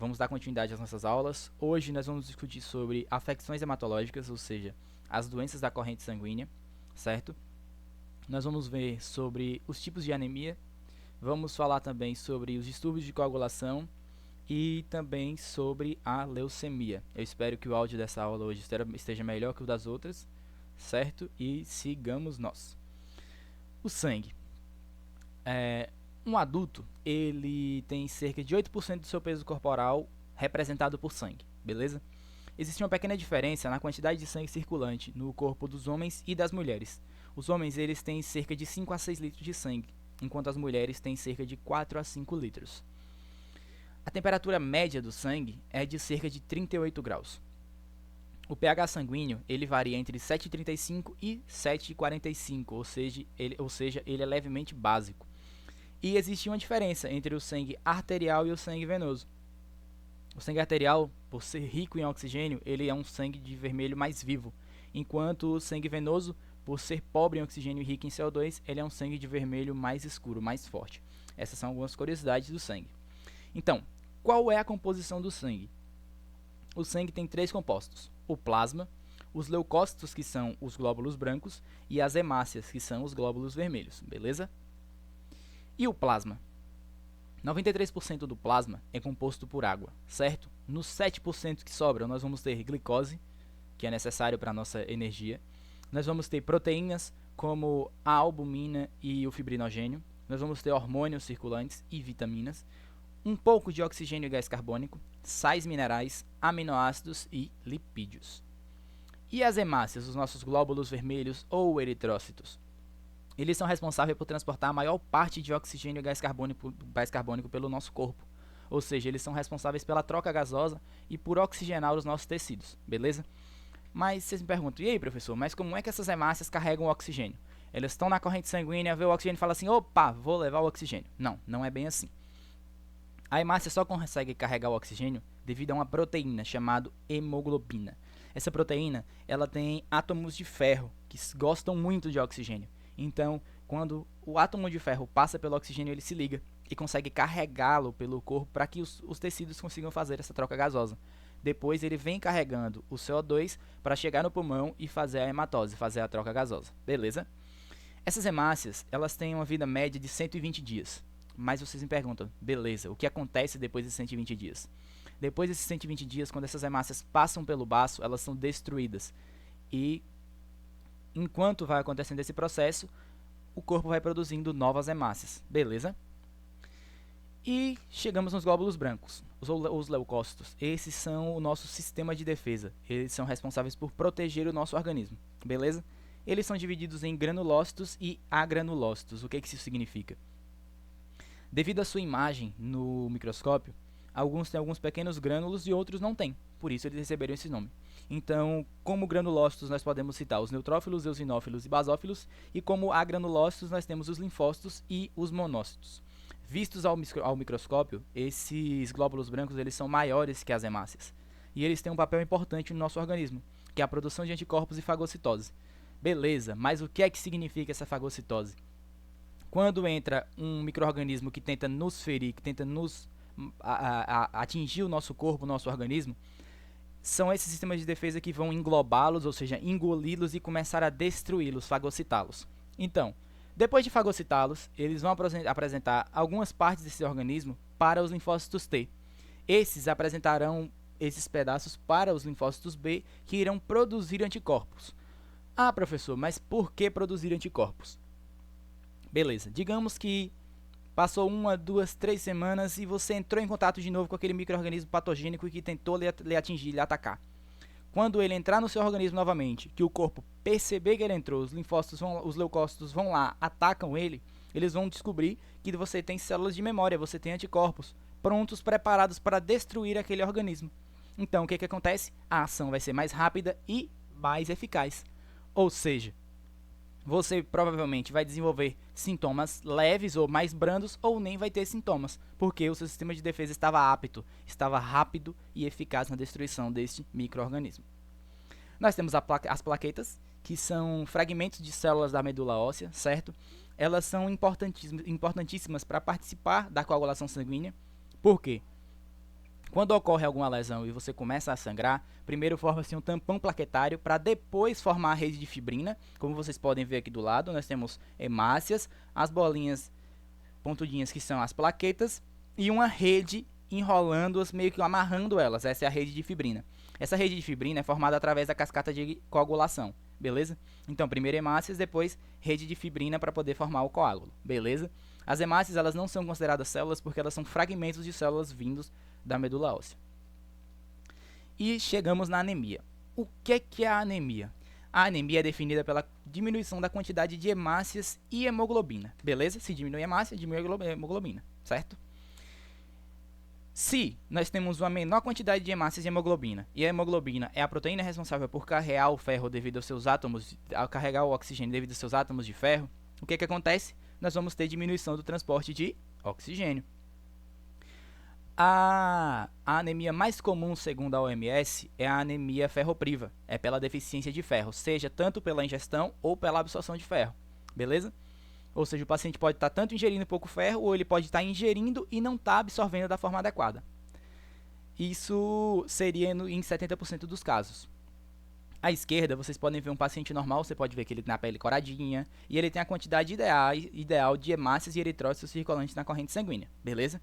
Vamos dar continuidade às nossas aulas. Hoje nós vamos discutir sobre afecções hematológicas, ou seja, as doenças da corrente sanguínea, certo? Nós vamos ver sobre os tipos de anemia, vamos falar também sobre os distúrbios de coagulação e também sobre a leucemia. Eu espero que o áudio dessa aula hoje esteja melhor que o das outras, certo? E sigamos nós. O sangue. Um adulto, ele tem cerca de 8% do seu peso corporal representado por sangue, beleza? Existe uma pequena diferença na quantidade de sangue circulante no corpo dos homens e das mulheres. Os homens, eles têm cerca de 5 a 6 litros de sangue, enquanto as mulheres têm cerca de 4 a 5 litros. A temperatura média do sangue é de cerca de 38 graus. O pH sanguíneo, ele varia entre 7,35 e 7,45, ou seja, ele é levemente básico. E existe uma diferença entre o sangue arterial e o sangue venoso. O sangue arterial, por ser rico em oxigênio, ele é um sangue de vermelho mais vivo, enquanto o sangue venoso, por ser pobre em oxigênio e rico em CO2, ele é um sangue de vermelho mais escuro, mais forte. Essas são algumas curiosidades do sangue. Então, qual é a composição do sangue? O sangue tem 3 compostos: o plasma, os leucócitos, que são os glóbulos brancos, e as hemácias, que são os glóbulos vermelhos, beleza? E o plasma? 93% do plasma é composto por água, certo? Nos 7% que sobram, nós vamos ter glicose, que é necessário para a nossa energia. Nós vamos ter proteínas, como a albumina e o fibrinogênio. Nós vamos ter hormônios circulantes e vitaminas. Um pouco de oxigênio e gás carbônico, sais minerais, aminoácidos e lipídios. E as hemácias, os nossos glóbulos vermelhos ou eritrócitos? Eles são responsáveis por transportar a maior parte de oxigênio e gás carbônico pelo nosso corpo. Ou seja, eles são responsáveis pela troca gasosa e por oxigenar os nossos tecidos, beleza? Mas vocês me perguntam, e aí, professor, mas como é que essas hemácias carregam o oxigênio? Elas estão na corrente sanguínea, vê o oxigênio e fala assim, opa, vou levar o oxigênio. Não, não é bem assim. A hemácia só consegue carregar o oxigênio devido a uma proteína chamada hemoglobina. Essa proteína, ela tem átomos de ferro que gostam muito de oxigênio. Então, quando o átomo de ferro passa pelo oxigênio, ele se liga e consegue carregá-lo pelo corpo para que os tecidos consigam fazer essa troca gasosa. Depois ele vem carregando o CO2 para chegar no pulmão e fazer a hematose, fazer a troca gasosa. Beleza? Essas hemácias, elas têm uma vida média de 120 dias. Mas vocês me perguntam, beleza, o que acontece depois de 120 dias? Depois desses 120 dias, quando essas hemácias passam pelo baço, elas são destruídas. E enquanto vai acontecendo esse processo, o corpo vai produzindo novas hemácias, beleza? E chegamos nos glóbulos brancos, os leucócitos. Esses são o nosso sistema de defesa. Eles são responsáveis por proteger o nosso organismo, beleza? Eles são divididos em granulócitos e agranulócitos. O que isso significa? Devido à sua imagem no microscópio, alguns têm alguns pequenos grânulos e outros não têm. Por isso eles receberam esse nome. Então, como granulócitos, nós podemos citar os neutrófilos, eosinófilos e basófilos, e como agranulócitos, nós temos os linfócitos e os monócitos. Vistos ao microscópio, esses glóbulos brancos eles são maiores que as hemácias, e eles têm um papel importante no nosso organismo, que é a produção de anticorpos e fagocitose. Beleza, mas o que é que significa essa fagocitose? Quando entra um micro-organismo que tenta nos ferir, que tenta atingir o nosso corpo, o nosso organismo, são esses sistemas de defesa que vão englobá-los, ou seja, engoli-los e começar a destruí-los, fagocitá-los. Então, depois de fagocitá-los, eles vão apresentar algumas partes desse organismo para os linfócitos T. Esses apresentarão esses pedaços para os linfócitos B, que irão produzir anticorpos. Ah, professor, mas por que produzir anticorpos? Beleza, digamos que passou 1, 2, 3 semanas e você entrou em contato de novo com aquele micro-organismo patogênico que tentou lhe atingir, lhe atacar. Quando ele entrar no seu organismo novamente, que o corpo perceber que ele entrou, os leucócitos vão lá, atacam ele, eles vão descobrir que você tem células de memória, você tem anticorpos prontos, preparados para destruir aquele organismo. Então, o que acontece? A ação vai ser mais rápida e mais eficaz. Ou seja, você provavelmente vai desenvolver sintomas leves ou mais brandos, ou nem vai ter sintomas, porque o seu sistema de defesa estava apto, estava rápido e eficaz na destruição deste micro-organismo. Nós temos as plaquetas, que são fragmentos de células da medula óssea, certo? Elas são importantíssimas para participar da coagulação sanguínea. Por quê? Quando ocorre alguma lesão e você começa a sangrar, primeiro forma-se um tampão plaquetário para depois formar a rede de fibrina. Como vocês podem ver aqui do lado, nós temos hemácias, as bolinhas pontudinhas que são as plaquetas e uma rede enrolando-as, meio que amarrando elas. Essa é a rede de fibrina. Essa rede de fibrina é formada através da cascata de coagulação, beleza? Então, primeiro hemácias, depois rede de fibrina para poder formar o coágulo, beleza? As hemácias, elas não são consideradas células porque elas são fragmentos de células vindos da medula óssea. E chegamos na anemia. O que é a anemia? A anemia é definida pela diminuição da quantidade de hemácias e hemoglobina, beleza? Se diminui a hemácia, diminui a hemoglobina, certo? Se nós temos uma menor quantidade de hemácias e hemoglobina, e a hemoglobina é a proteína responsável por carregar o ferro devido aos seus átomos, ao carregar o oxigênio devido aos seus átomos de ferro, o que acontece? Nós vamos ter diminuição do transporte de oxigênio. A anemia mais comum, segundo a OMS, é a anemia ferropriva. É pela deficiência de ferro, seja tanto pela ingestão ou pela absorção de ferro, beleza? Ou seja, o paciente pode estar tanto ingerindo pouco ferro, ou ele pode estar ingerindo e não estar absorvendo da forma adequada. Isso seria em 70% dos casos. À esquerda, vocês podem ver um paciente normal, você pode ver que ele tem a pele coradinha, e ele tem a quantidade ideal de hemácias e eritrócitos circulantes na corrente sanguínea, beleza?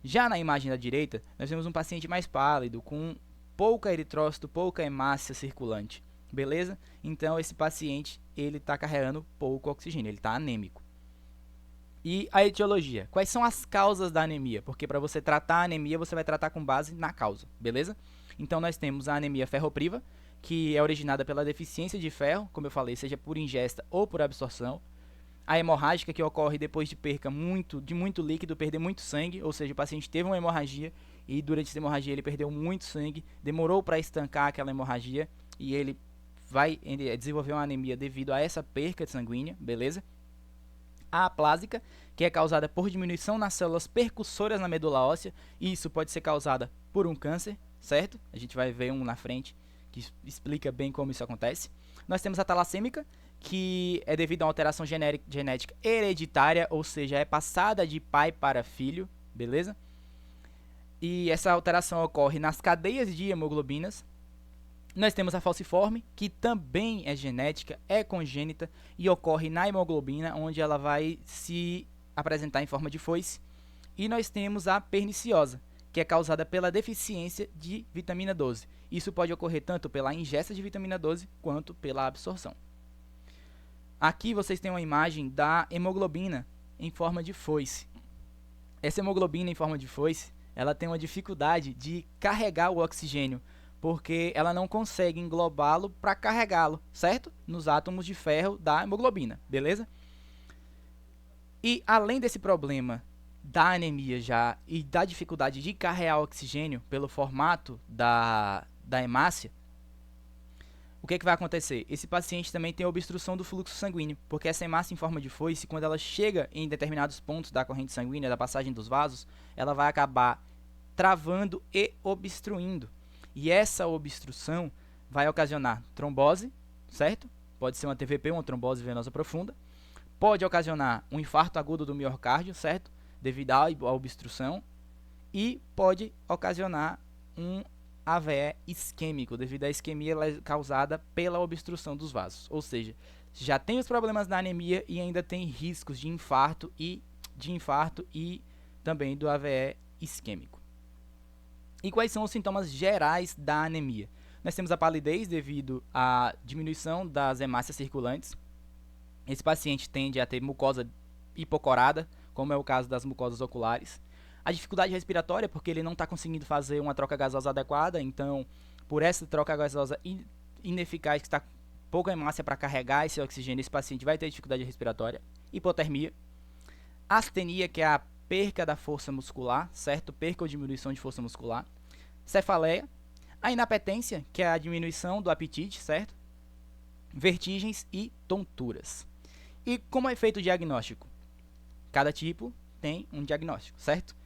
Já na imagem da direita, nós temos um paciente mais pálido, com pouca eritrócito, pouca hemácia circulante, beleza? Então esse paciente, ele está carregando pouco oxigênio, ele está anêmico. E a etiologia, quais são as causas da anemia? Porque para você tratar a anemia, você vai tratar com base na causa, beleza? Então nós temos a anemia ferropriva, que é originada pela deficiência de ferro, como eu falei, seja por ingesta ou por absorção. A hemorrágica, que ocorre depois de perca de muito líquido, perder muito sangue, ou seja, o paciente teve uma hemorragia e durante essa hemorragia ele perdeu muito sangue, demorou para estancar aquela hemorragia e ele vai desenvolver uma anemia devido a essa perca sanguínea, beleza? A aplásica, que é causada por diminuição nas células percussoras na medula óssea, e isso pode ser causada por um câncer, certo? A gente vai ver um na frente que explica bem como isso acontece. Nós temos a talassêmica, que é devido a uma alteração genética hereditária, ou seja, é passada de pai para filho, beleza? E essa alteração ocorre nas cadeias de hemoglobinas. Nós temos a falciforme, que também é genética, é congênita e ocorre na hemoglobina, onde ela vai se apresentar em forma de foice. E nós temos a perniciosa, que é causada pela deficiência de vitamina 12. Isso pode ocorrer tanto pela ingesta de vitamina 12 quanto pela absorção. Aqui vocês têm uma imagem da hemoglobina em forma de foice. Essa hemoglobina em forma de foice, ela tem uma dificuldade de carregar o oxigênio, porque ela não consegue englobá-lo para carregá-lo, certo? Nos átomos de ferro da hemoglobina, beleza? E além desse problema da anemia já e da dificuldade de carregar o oxigênio pelo formato da hemácia, o que vai acontecer? Esse paciente também tem obstrução do fluxo sanguíneo, porque essa hemácia em forma de foice, quando ela chega em determinados pontos da corrente sanguínea, da passagem dos vasos, ela vai acabar travando e obstruindo. E essa obstrução vai ocasionar trombose, certo? Pode ser uma TVP, uma trombose venosa profunda. Pode ocasionar um infarto agudo do miocárdio, certo? Devido à obstrução. E pode ocasionar um AVE isquêmico, devido à isquemia causada pela obstrução dos vasos. Ou seja, já tem os problemas da anemia e ainda tem riscos de infarto e também do AVE isquêmico. E quais são os sintomas gerais da anemia? Nós temos a palidez devido à diminuição das hemácias circulantes. Esse paciente tende a ter mucosa hipocorada, como é o caso das mucosas oculares. A dificuldade respiratória, porque ele não está conseguindo fazer uma troca gasosa adequada, então, por essa troca gasosa ineficaz, que está pouca hemácia para carregar esse oxigênio, esse paciente vai ter dificuldade respiratória. Hipotermia. Astenia, que é a perca da força muscular, certo? Perca ou diminuição de força muscular. Cefaleia. A inapetência, que é a diminuição do apetite, certo? Vertigens e tonturas. E como é feito o diagnóstico? Cada tipo tem um diagnóstico, certo?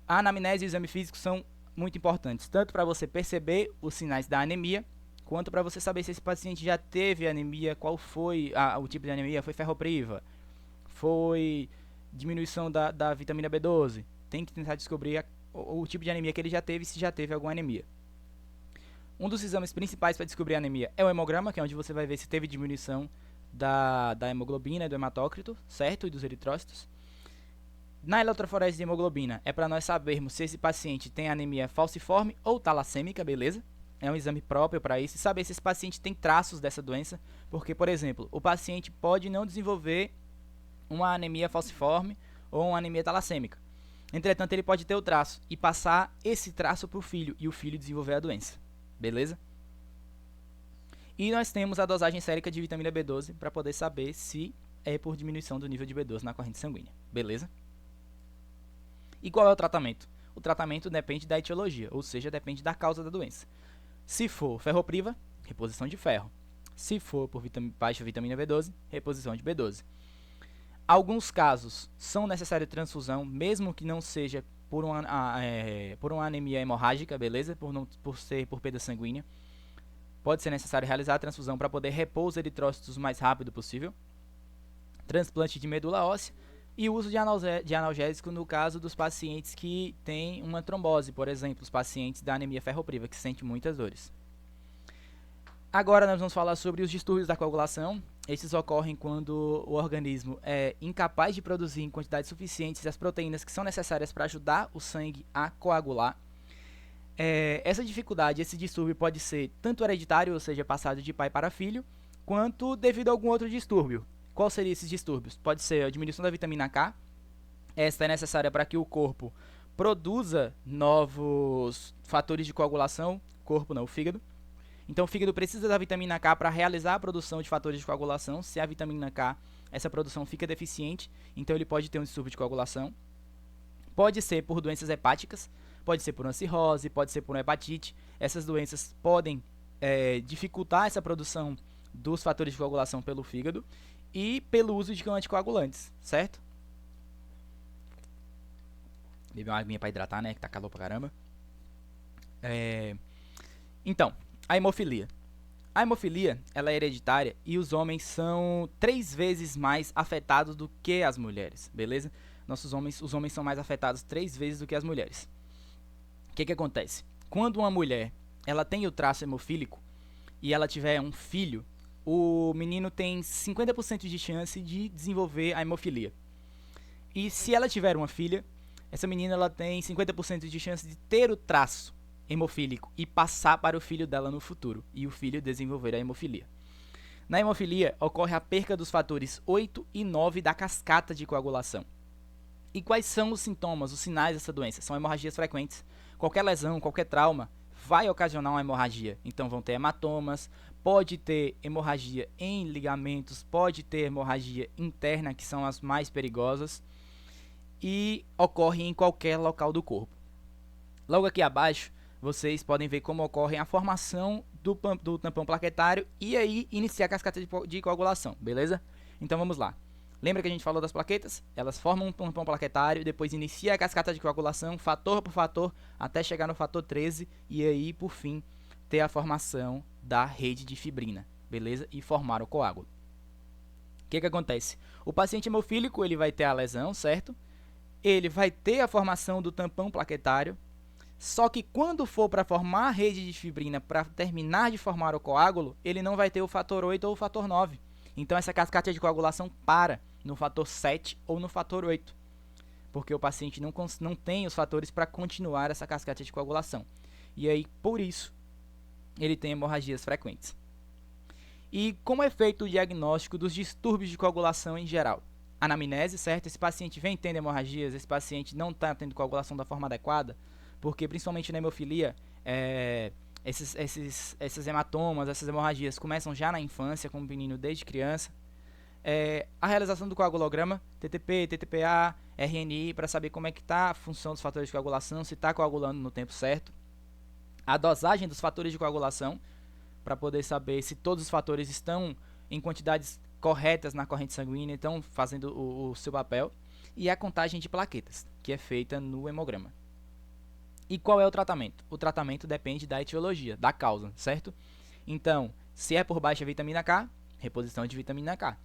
A anamnese e o exame físico são muito importantes, tanto para você perceber os sinais da anemia, quanto para você saber se esse paciente já teve anemia, qual foi o tipo de anemia, foi ferropriva, foi diminuição da vitamina B12. Tem que tentar descobrir o tipo de anemia que ele já teve, se já teve alguma anemia. Um dos exames principais para descobrir a anemia é o hemograma, que é onde você vai ver se teve diminuição da hemoglobina e do hematócrito, certo? E dos eritrócitos. Na eletroforese de hemoglobina é para nós sabermos se esse paciente tem anemia falciforme ou talassêmica, beleza? É um exame próprio para isso, e saber se esse paciente tem traços dessa doença, porque, por exemplo, o paciente pode não desenvolver uma anemia falciforme ou uma anemia talassêmica. Entretanto, ele pode ter o traço e passar esse traço para o filho, e o filho desenvolver a doença, beleza? E nós temos a dosagem sérica de vitamina B12 para poder saber se é por diminuição do nível de B12 na corrente sanguínea, beleza? E qual é o tratamento? O tratamento depende da etiologia, ou seja, depende da causa da doença. Se for ferropriva, reposição de ferro. Se for por baixa vitamina B12, reposição de B12. Alguns casos são necessários transfusão, mesmo que não seja por uma anemia hemorrágica, beleza? Por ser por perda sanguínea. Pode ser necessário realizar a transfusão para poder repor os eritrócitos o mais rápido possível. Transplante de medula óssea e uso de analgésico no caso dos pacientes que têm uma trombose, por exemplo, os pacientes da anemia ferropriva, que sentem muitas dores. Agora nós vamos falar sobre os distúrbios da coagulação. Esses ocorrem quando o organismo é incapaz de produzir em quantidades suficientes as proteínas que são necessárias para ajudar o sangue a coagular. Essa dificuldade, esse distúrbio pode ser tanto hereditário, ou seja, passado de pai para filho, quanto devido a algum outro distúrbio. Qual seria esses distúrbios? Pode ser a diminuição da vitamina K. Esta é necessária para que o corpo produza novos fatores de coagulação. Corpo não, o fígado. Então o fígado precisa da vitamina K para realizar a produção de fatores de coagulação. Se a vitamina K, essa produção fica deficiente, então ele pode ter um distúrbio de coagulação. Pode ser por doenças hepáticas, pode ser por uma cirrose, pode ser por uma hepatite. Essas doenças podem dificultar essa produção dos fatores de coagulação pelo fígado e pelo uso de anticoagulantes, certo? Beber uma aguinha para hidratar, né, que tá calor pra caramba. Então, a hemofilia. A hemofilia, ela é hereditária e os homens são 3 vezes mais afetados do que as mulheres, beleza? Os homens são mais afetados 3 vezes do que as mulheres. O que acontece? Quando uma mulher ela tem o traço hemofílico e ela tiver um filho, o menino tem 50% de chance de desenvolver a hemofilia. E se ela tiver uma filha, essa menina ela tem 50% de chance de ter o traço hemofílico e passar para o filho dela no futuro, e o filho desenvolver a hemofilia. Na hemofilia, ocorre a perca dos fatores 8 e 9 da cascata de coagulação. E quais são os sintomas, os sinais dessa doença? São hemorragias frequentes. Qualquer lesão, qualquer trauma vai ocasionar uma hemorragia. Então vão ter hematomas, pode ter hemorragia em ligamentos, pode ter hemorragia interna, que são as mais perigosas, e ocorre em qualquer local do corpo. Logo aqui abaixo, vocês podem ver como ocorre a formação do tampão plaquetário e aí iniciar a cascata de coagulação, beleza? Então vamos lá. Lembra que a gente falou das plaquetas? Elas formam um tampão plaquetário, depois inicia a cascata de coagulação, fator por fator, até chegar no fator 13 e aí, por fim, ter a formação da rede de fibrina, beleza? E formar o coágulo. O que acontece? O paciente hemofílico, ele vai ter a lesão, certo? Ele vai ter a formação do tampão plaquetário, só que quando for para formar a rede de fibrina, para terminar de formar o coágulo, ele não vai ter o fator 8 ou o fator 9. Então essa cascata de coagulação para no fator 7 ou no fator 8, porque o paciente não tem os fatores para continuar essa cascata de coagulação. E aí, por isso, ele tem hemorragias frequentes. E como é feito o diagnóstico dos distúrbios de coagulação em geral? Anamnese, certo? Esse paciente vem tendo hemorragias, esse paciente não está tendo coagulação da forma adequada, porque principalmente na hemofilia, esses hematomas, essas hemorragias começam já na infância, com o menino desde criança. A realização do coagulograma, TTP, TTPA, RNI, para saber como é que está a função dos fatores de coagulação, se está coagulando no tempo certo. A dosagem dos fatores de coagulação, para poder saber se todos os fatores estão em quantidades corretas na corrente sanguínea, estão fazendo o seu papel. E a contagem de plaquetas, que é feita no hemograma. E qual é o tratamento? O tratamento depende da etiologia, da causa, certo? Então, se é por baixa vitamina K, reposição de vitamina K.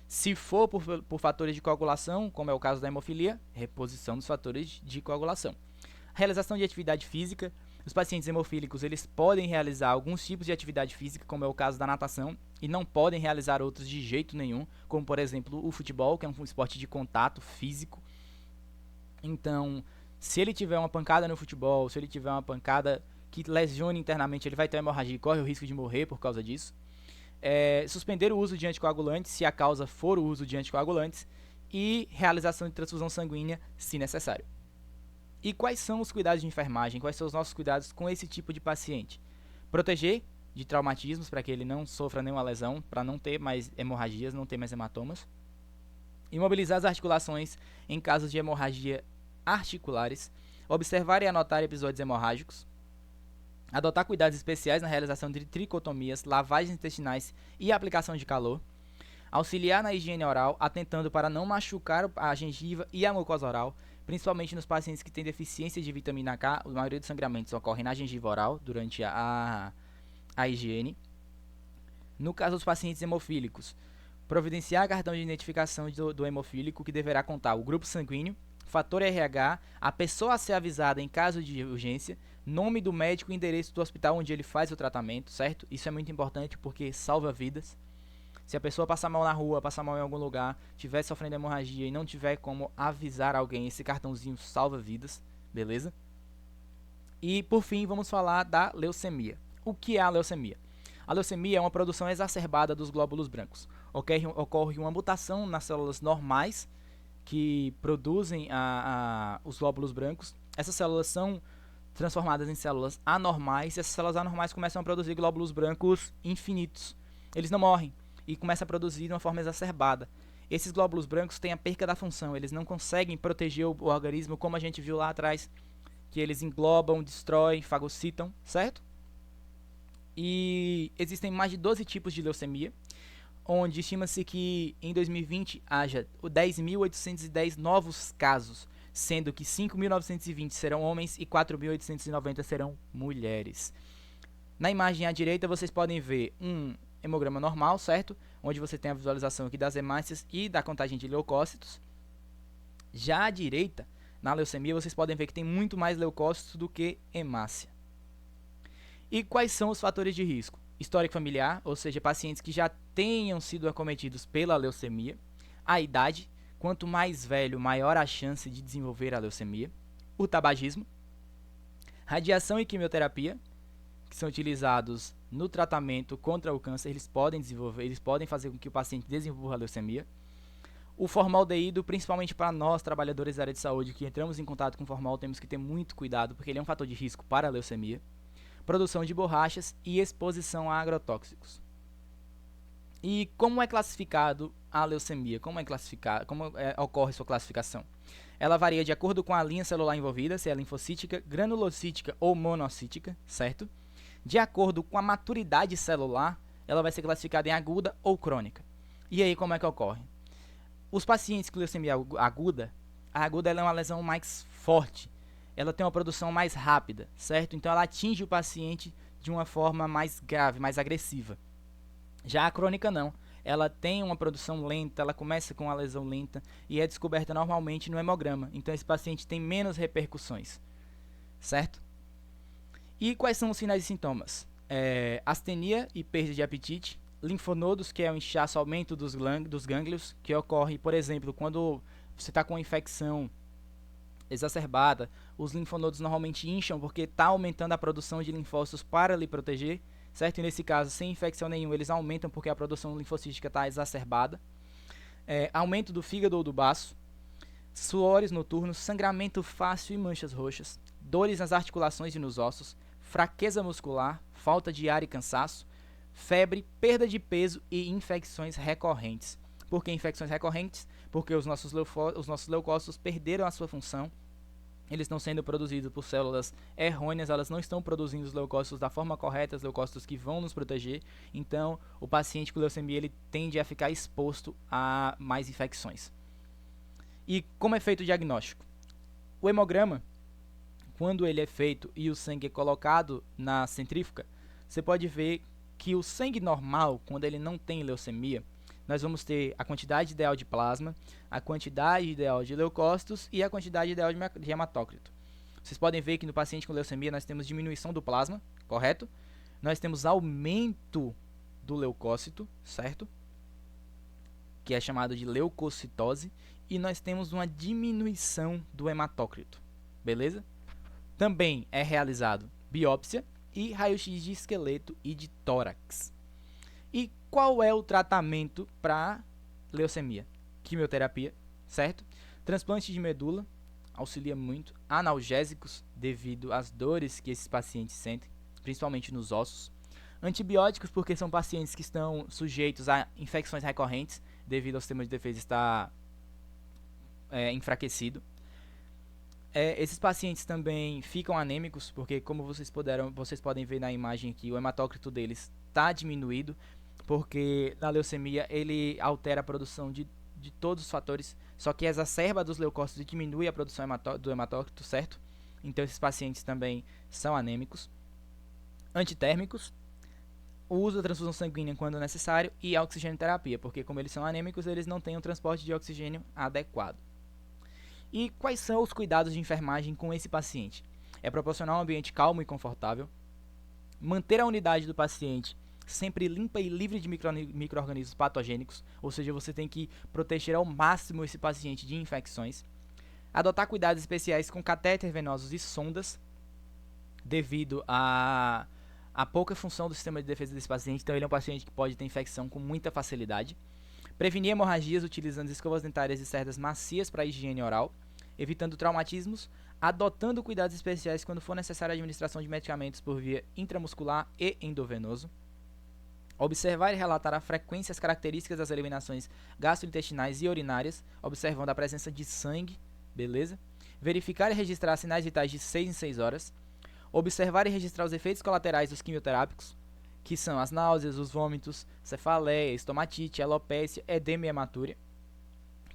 Se for por fatores de coagulação, como é o caso da hemofilia, reposição dos fatores de coagulação. Realização de atividade física. Os pacientes hemofílicos, eles podem realizar alguns tipos de atividade física, como é o caso da natação, e não podem realizar outros de jeito nenhum, como por exemplo o futebol, que é um esporte de contato físico. Então, se ele tiver uma pancada no futebol, se ele tiver uma pancada que lesione internamente, ele vai ter hemorragia e corre o risco de morrer por causa disso. Suspender o uso de anticoagulantes, se a causa for o uso de anticoagulantes, e realização de transfusão sanguínea, se necessário. E quais são os cuidados de enfermagem? Quais são os nossos cuidados com esse tipo de paciente? Proteger de traumatismos para que ele não sofra nenhuma lesão, para não ter mais hemorragias, não ter mais hematomas. Imobilizar as articulações em casos de hemorragia articulares. Observar e anotar episódios hemorrágicos. Adotar cuidados especiais na realização de tricotomias, lavagens intestinais e aplicação de calor. Auxiliar na higiene oral, atentando para não machucar a gengiva e a mucosa oral, principalmente nos pacientes que têm deficiência de vitamina K. A maioria dos sangramentos ocorrem na gengiva oral durante a higiene. No caso dos pacientes hemofílicos, providenciar cartão de identificação do hemofílico, que deverá contar o grupo sanguíneo, fator RH, a pessoa a ser avisada em caso de urgência, nome do médico e endereço do hospital onde ele faz o tratamento, certo? Isso é muito importante porque salva vidas. Se a pessoa passar mal na rua, passar mal em algum lugar, estiver sofrendo hemorragia e não tiver como avisar alguém, esse cartãozinho salva vidas, beleza? E por fim, vamos falar da leucemia. O que é a leucemia? A leucemia é uma produção exacerbada dos glóbulos brancos. Ocorre uma mutação nas células normais que produzem os glóbulos brancos. Essas células são transformadas em células anormais, e essas células anormais começam a produzir glóbulos brancos infinitos. Eles não morrem e começam a produzir de uma forma exacerbada. Esses glóbulos brancos têm a perca da função, eles não conseguem proteger o organismo como a gente viu lá atrás, que eles englobam, destroem, fagocitam, certo? E existem mais de 12 tipos de leucemia, onde estima-se que em 2020 haja 10.810 novos casos, sendo que 5.920 serão homens e 4.890 serão mulheres. Na imagem à direita vocês podem ver um hemograma normal, certo? Onde você tem a visualização aqui das hemácias e da contagem de leucócitos. Já à direita, na leucemia, vocês podem ver que tem muito mais leucócitos do que hemácia. E quais são os fatores de risco? Histórico familiar, ou seja, pacientes que já tenham sido acometidos pela leucemia. A idade, quanto mais velho, maior a chance de desenvolver a leucemia. O tabagismo. Radiação e quimioterapia, que são utilizados no tratamento contra o câncer, eles podem fazer com que o paciente desenvolva a leucemia. O formaldeído, principalmente para nós, trabalhadores da área de saúde, que entramos em contato com formal, temos que ter muito cuidado, porque ele é um fator de risco para a leucemia. Produção de borrachas e exposição a agrotóxicos. E como é classificado a leucemia? Como ocorre sua classificação? Ela varia de acordo com a linha celular envolvida, se é linfocítica, granulocítica ou monocítica, certo? De acordo com a maturidade celular, ela vai ser classificada em aguda ou crônica. E aí, como é que ocorre? Os pacientes com leucemia aguda, a aguda ela é uma lesão mais forte. Ela tem uma produção mais rápida, certo? Então, ela atinge o paciente de uma forma mais grave, mais agressiva. Já a crônica não. Ela tem uma produção lenta, ela começa com uma lesão lenta e é descoberta normalmente no hemograma. Então, esse paciente tem menos repercussões, certo? E quais são os sinais e sintomas? Astenia e perda de apetite, linfonodos, que é o inchaço, aumento dos gânglios, que ocorre, por exemplo, quando você está com uma infecção exacerbada, os linfonodos normalmente incham porque está aumentando a produção de linfócitos para lhe proteger, certo? E nesse caso, sem infecção nenhuma, eles aumentam porque a produção linfocítica está exacerbada. Aumento do fígado ou do baço, suores noturnos, sangramento fácil e manchas roxas, dores nas articulações e nos ossos, fraqueza muscular, falta de ar e cansaço, febre, perda de peso e infecções recorrentes. Por que infecções recorrentes? Porque os nossos leucócitos perderam a sua função, eles estão sendo produzidos por células errôneas, elas não estão produzindo os leucócitos da forma correta, os leucócitos que vão nos proteger. Então, o paciente com leucemia ele tende a ficar exposto a mais infecções. E como é feito o diagnóstico? O hemograma, quando ele é feito e o sangue é colocado na centrífuga, você pode ver que o sangue normal, quando ele não tem leucemia, nós vamos ter a quantidade ideal de plasma, a quantidade ideal de leucócitos e a quantidade ideal de hematócrito. Vocês podem ver que no paciente com leucemia nós temos diminuição do plasma, correto? Nós temos aumento do leucócito, certo? Que é chamado de leucocitose. E nós temos uma diminuição do hematócrito, beleza? Também é realizado biópsia e raio-x de esqueleto e de tórax. E qual é o tratamento para leucemia? Quimioterapia, certo? Transplante de medula auxilia muito. Analgésicos, devido às dores que esses pacientes sentem, principalmente nos ossos. Antibióticos, porque são pacientes que estão sujeitos a infecções recorrentes, devido ao sistema de defesa estar enfraquecido. Esses pacientes também ficam anêmicos, porque como vocês podem ver na imagem aqui, o hematócrito deles está diminuído, porque na leucemia ele altera a produção de todos os fatores, só que exacerba dos leucócitos e diminui a produção do hematócrito, certo? Então esses pacientes também são anêmicos. Antitérmicos, o uso da transfusão sanguínea quando necessário e a oxigenoterapia, porque como eles são anêmicos, eles não têm um transporte de oxigênio adequado. E quais são os cuidados de enfermagem com esse paciente? É proporcionar um ambiente calmo e confortável, manter a unidade do paciente sempre limpa e livre de micro-organismos patogênicos, ou seja, você tem que proteger ao máximo esse paciente de infecções, adotar cuidados especiais com catéter venosos e sondas, devido a pouca função do sistema de defesa desse paciente, então ele é um paciente que pode ter infecção com muita facilidade. Prevenir hemorragias utilizando escovas dentárias e cerdas macias para a higiene oral, evitando traumatismos, adotando cuidados especiais quando for necessária a administração de medicamentos por via intramuscular e endovenoso. Observar e relatar a frequência e as características das eliminações gastrointestinais e urinárias, observando a presença de sangue, beleza? Verificar e registrar sinais vitais de 6 em 6 horas. Observar e registrar os efeitos colaterais dos quimioterápicos, que são as náuseas, os vômitos, cefaleia, estomatite, alopecia, edema e hematúria,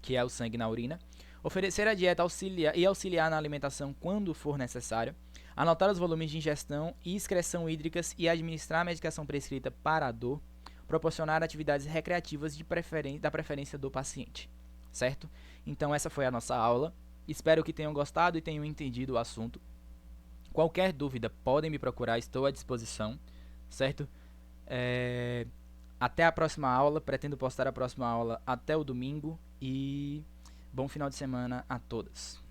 que é o sangue na urina. Oferecer a dieta auxiliar na alimentação quando for necessário. Anotar os volumes de ingestão e excreção hídricas e administrar a medicação prescrita para a dor. Proporcionar atividades recreativas da preferência do paciente, certo? Então essa foi a nossa aula. Espero que tenham gostado e tenham entendido o assunto. Qualquer dúvida podem me procurar, estou à disposição, certo? Até a próxima aula, pretendo postar a próxima aula até o domingo e bom final de semana a todas.